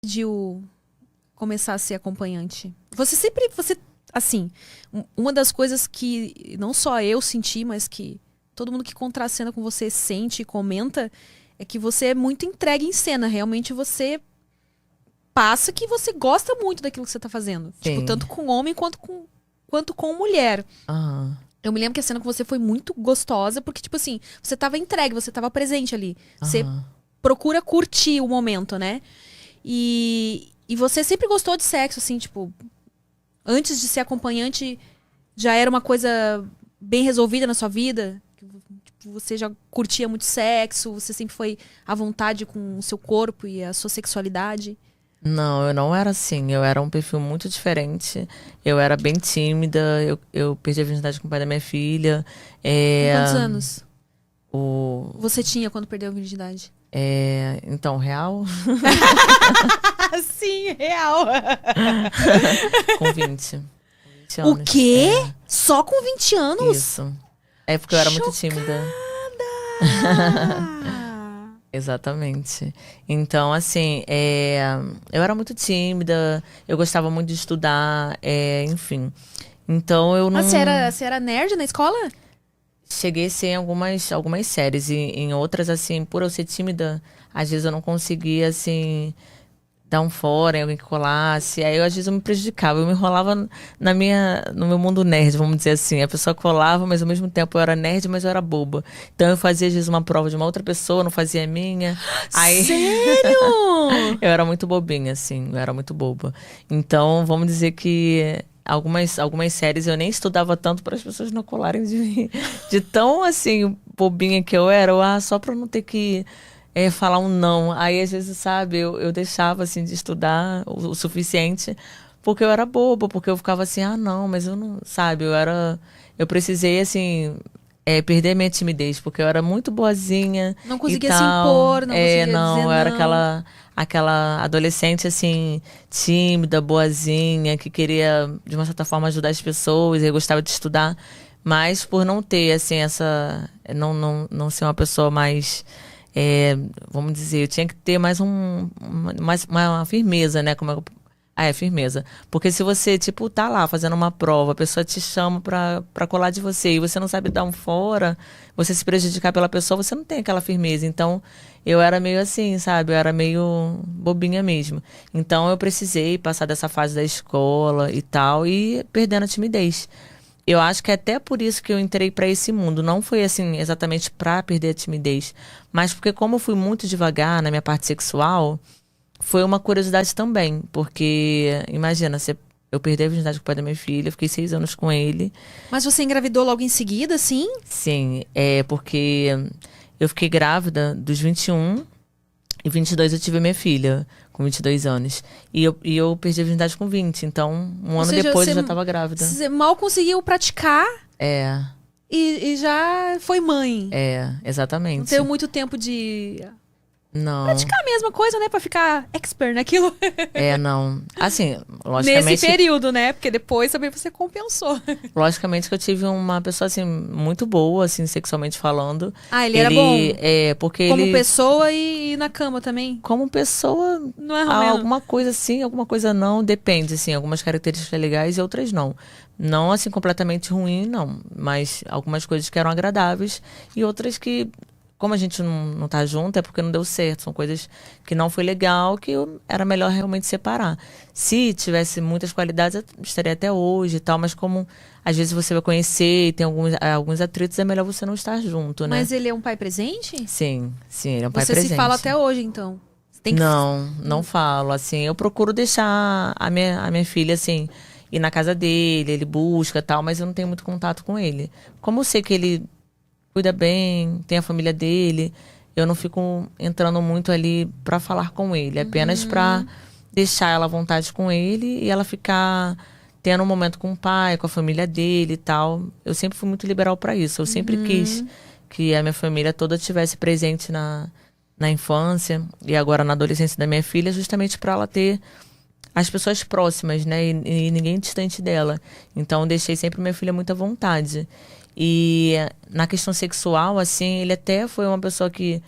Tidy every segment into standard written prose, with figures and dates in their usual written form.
decidiu começar a ser acompanhante? Assim, uma das coisas que não só eu senti, mas que todo mundo que contracena com você sente e comenta, é que você é muito entregue em cena. Realmente você passa que você gosta muito daquilo que você tá fazendo. Sim. Tipo, tanto com homem quanto com mulher. Aham. Eu me lembro que a cena com você foi muito gostosa, porque, tipo assim, você tava entregue, você tava presente ali. Você Aham. procura curtir o momento, né? E você sempre gostou de sexo, assim, tipo, antes de ser acompanhante, já era uma coisa bem resolvida na sua vida? Tipo, você já curtia muito sexo, você sempre foi à vontade com o seu corpo e a sua sexualidade? Não, eu não era assim. Eu era um perfil muito diferente. Eu era bem tímida. Eu perdi a virgindade com o pai da minha filha. Com quantos anos O, você tinha quando perdeu a virgindade? então, real, Sim, real. com 20. 20 O anos. quê? Só com 20 anos? Isso. É porque eu era muito tímida. Exatamente. Então, assim, eu era muito tímida, eu gostava muito de estudar, enfim. Então, eu não... Ah, você era nerd na escola? Cheguei a ser em algumas séries, e em outras, assim, por eu ser tímida, às vezes eu não conseguia, assim, dar um fora em alguém que colasse. Aí, às vezes, eu me prejudicava, eu me enrolava no meu mundo nerd, vamos dizer assim. A pessoa colava, mas ao mesmo tempo eu era nerd, mas eu era boba. Então, eu fazia, às vezes, uma prova de uma outra pessoa, não fazia a minha. Aí, Sério? eu era muito bobinha, assim, eu era muito boba. Então, vamos dizer que algumas séries eu nem estudava tanto para as pessoas não colarem de mim. De tão, assim, bobinha que eu era, só para não ter que falar um não. Aí, às vezes, sabe, eu deixava, assim, de estudar o suficiente, porque eu era boba, porque eu ficava assim, não, mas eu não, sabe, eu precisei, assim, perder minha timidez, porque eu era muito boazinha Não e conseguia se tal. impor, não conseguia Não, dizer eu era não. aquela adolescente, assim, tímida, boazinha, que queria, de uma certa forma, ajudar as pessoas, e eu gostava de estudar, mas por não ter, assim, não ser uma pessoa mais, vamos dizer, eu tinha que ter mais uma firmeza, né, firmeza. Porque se você, tipo, tá lá fazendo uma prova, a pessoa te chama pra colar de você e você não sabe dar um fora, você se prejudicar pela pessoa, você não tem aquela firmeza. Então, eu era meio assim, sabe? Eu era meio bobinha mesmo. Então, eu precisei passar dessa fase da escola e tal e perdendo a timidez. Eu acho que é até por isso que eu entrei pra esse mundo. Não foi assim exatamente pra perder a timidez, mas porque como eu fui muito devagar na minha parte sexual, foi uma curiosidade também, porque imagina, eu perdi a virgindade com o pai da minha filha, fiquei 6 anos com ele. Mas você engravidou logo em seguida, sim? Sim, porque eu fiquei grávida dos 21 e 22 eu tive a minha filha, com 22 anos. E eu perdi a virgindade com 20, então um Ou ano seja, depois eu já estava grávida. você mal conseguiu praticar É, e já foi mãe. Não exatamente. teve muito tempo de Não, praticar a mesma coisa, né? Pra ficar expert naquilo. não. Assim, Nesse logicamente. período, né? Porque depois também você compensou. Logicamente que eu tive uma pessoa, assim, muito boa, assim, sexualmente falando. Ah, ele era bom? Porque Como ele, pessoa e na cama também? como pessoa, Não é romeno? alguma coisa sim, alguma coisa não, depende, assim, algumas características legais e outras não. Não, assim, completamente ruim, não, mas algumas coisas que eram agradáveis e outras que, como a gente não tá junto, é porque não deu certo. São coisas que não foi legal, que era melhor realmente separar. Se tivesse muitas qualidades, eu estaria até hoje e tal, mas como às vezes você vai conhecer e tem alguns atritos, é melhor você não estar junto, né? Mas ele é um pai presente? Sim, ele é um pai Você presente. se fala até hoje, então. Você tem que... Não falo, assim, eu procuro deixar a minha filha, assim, ir na casa dele, ele busca e tal, mas eu não tenho muito contato com ele. Como eu sei que ele cuida bem, tem a família dele, eu não fico entrando muito ali pra falar com ele, apenas pra deixar ela à vontade com ele e ela ficar tendo um momento com o pai, com a família dele e tal. Eu sempre fui muito liberal pra isso, eu sempre quis que a minha família toda estivesse presente na infância e agora na adolescência da minha filha, justamente pra ela ter as pessoas próximas, né? E ninguém distante dela. Então, eu deixei sempre minha filha muito à vontade. E na questão sexual, assim, ele até foi uma pessoa que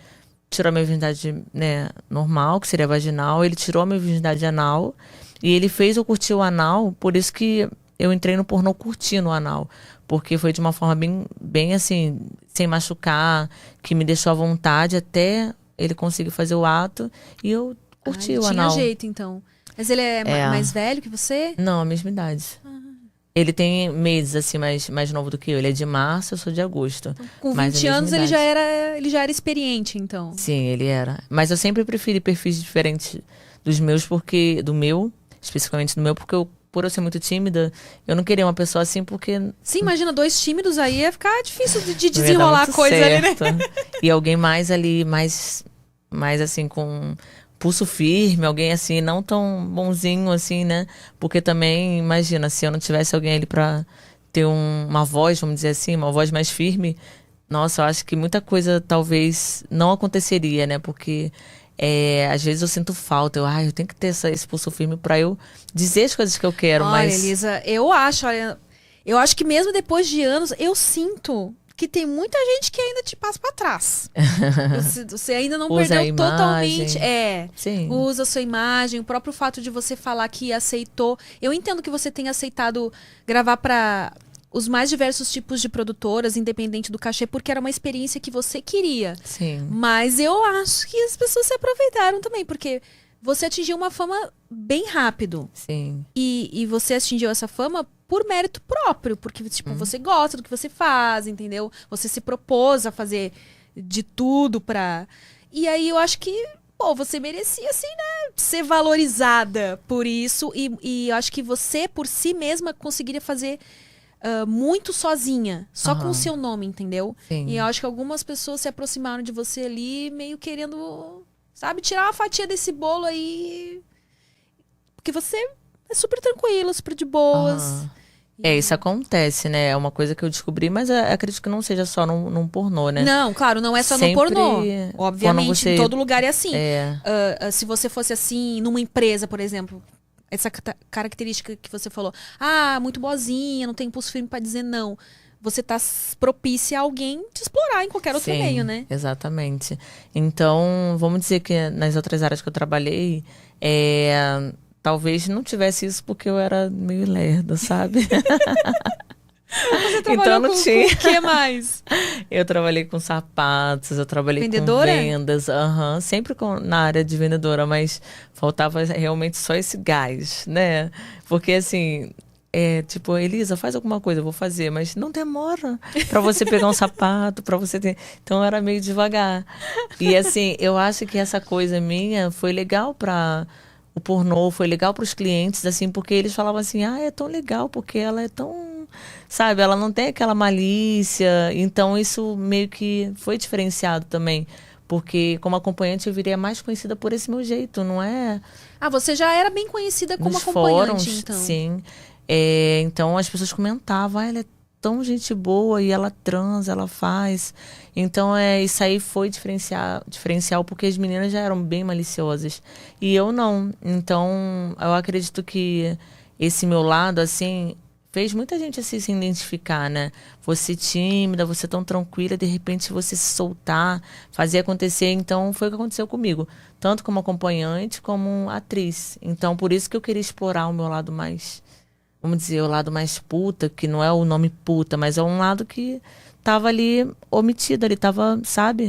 tirou a minha virgindade, né, normal, que seria vaginal. Ele tirou a minha virgindade anal. E ele fez eu curtir o anal, por isso que eu entrei no pornô curtindo o anal. Porque foi de uma forma bem assim, sem machucar, que me deixou à vontade até ele conseguir fazer o ato. E eu curti ele o tinha anal. jeito, então. Mas ele é, mais velho que você? Não, a mesma idade. Ele tem meses, assim, mais novo do que eu. Ele é de março, eu sou de agosto. Então, com Mas a 20 mesma anos idade. ele já era experiente, então. Sim, ele era. Mas eu sempre preferi perfis diferentes dos meus, especificamente do meu, porque por eu ser muito tímida, eu não queria uma pessoa assim, porque Sim, imagina, dois tímidos aí ia ficar difícil de não ia dar desenrolar a muito coisa ali, né? certo. E alguém mais ali, mais assim, com pulso firme, alguém assim, não tão bonzinho assim, né? Porque também, imagina, se eu não tivesse alguém ali pra ter uma voz, vamos dizer assim, uma voz mais firme, nossa, eu acho que muita coisa talvez não aconteceria, né? Porque às vezes eu sinto falta, eu tenho que ter esse pulso firme pra eu dizer as coisas que eu quero, Olha, mas Elisa, eu acho que mesmo depois de anos, eu sinto que tem muita gente que ainda te passa pra trás. Você ainda não Usa a perdeu totalmente. imagem. Sim. Usa a sua imagem, o próprio fato de você falar que aceitou. Eu entendo que você tenha aceitado gravar pra os mais diversos tipos de produtoras, independente do cachê, porque era uma experiência que você queria. Sim. Mas eu acho que as pessoas se aproveitaram também, porque você atingiu uma fama bem rápido. Sim. E você atingiu essa fama por mérito próprio, porque tipo, você gosta do que você faz, entendeu? Você se propôs a fazer de tudo pra... E aí eu acho que, pô, você merecia, assim, né, ser valorizada por isso. E eu acho que você, por si mesma, conseguiria fazer muito sozinha, só com o seu nome, entendeu? Sim. E eu acho que algumas pessoas se aproximaram de você ali, meio querendo, sabe, tirar uma fatia desse bolo aí. Porque você é super tranquila, super de boas. Isso acontece, né? É uma coisa que eu descobri, mas eu acredito que não seja só num pornô, né? Não, claro, não é só Sempre no pornô. quando Obviamente, você- em todo lugar é assim. É. Se você fosse assim, numa empresa, por exemplo, essa característica que você falou, muito boazinha, não tem impulso firme pra dizer não. Você tá propícia a alguém te explorar em qualquer outro Sim, meio, né? exatamente. Então, vamos dizer que nas outras áreas que eu trabalhei, talvez não tivesse isso porque eu era meio lerda, sabe? Você Então trabalhou não com tinha. o que mais? Eu trabalhei com sapatos, eu trabalhei Vendedora? com vendas, sempre na área de vendedora, mas faltava realmente só esse gás, né? Porque assim, tipo, Elisa, faz alguma coisa, eu vou fazer, mas não demora pra você pegar um sapato, pra você ter. Então eu era meio devagar. E assim, eu acho que essa coisa minha foi legal pra o pornô, foi legal pros clientes, assim, porque eles falavam assim, é tão legal, porque ela é tão, sabe, ela não tem aquela malícia. Então isso meio que foi diferenciado também. Porque como acompanhante eu viria mais conhecida por esse meu jeito, não é? Você já era bem conhecida como Nos acompanhante, fóruns, então. sim. Então as pessoas comentavam, ela é tão gente boa e ela transa, ela faz. Então isso aí foi diferencial porque as meninas já eram bem maliciosas. E eu não. Então eu acredito que esse meu lado, assim, fez muita gente assim se identificar, né? Você tímida, você tão tranquila, de repente você se soltar, fazer acontecer. Então foi o que aconteceu comigo. Tanto como acompanhante, como atriz. Então por isso que eu queria explorar o meu lado mais, vamos dizer, o lado mais puta, que não é o nome puta, mas é um lado que tava ali omitido, ali tava, sabe?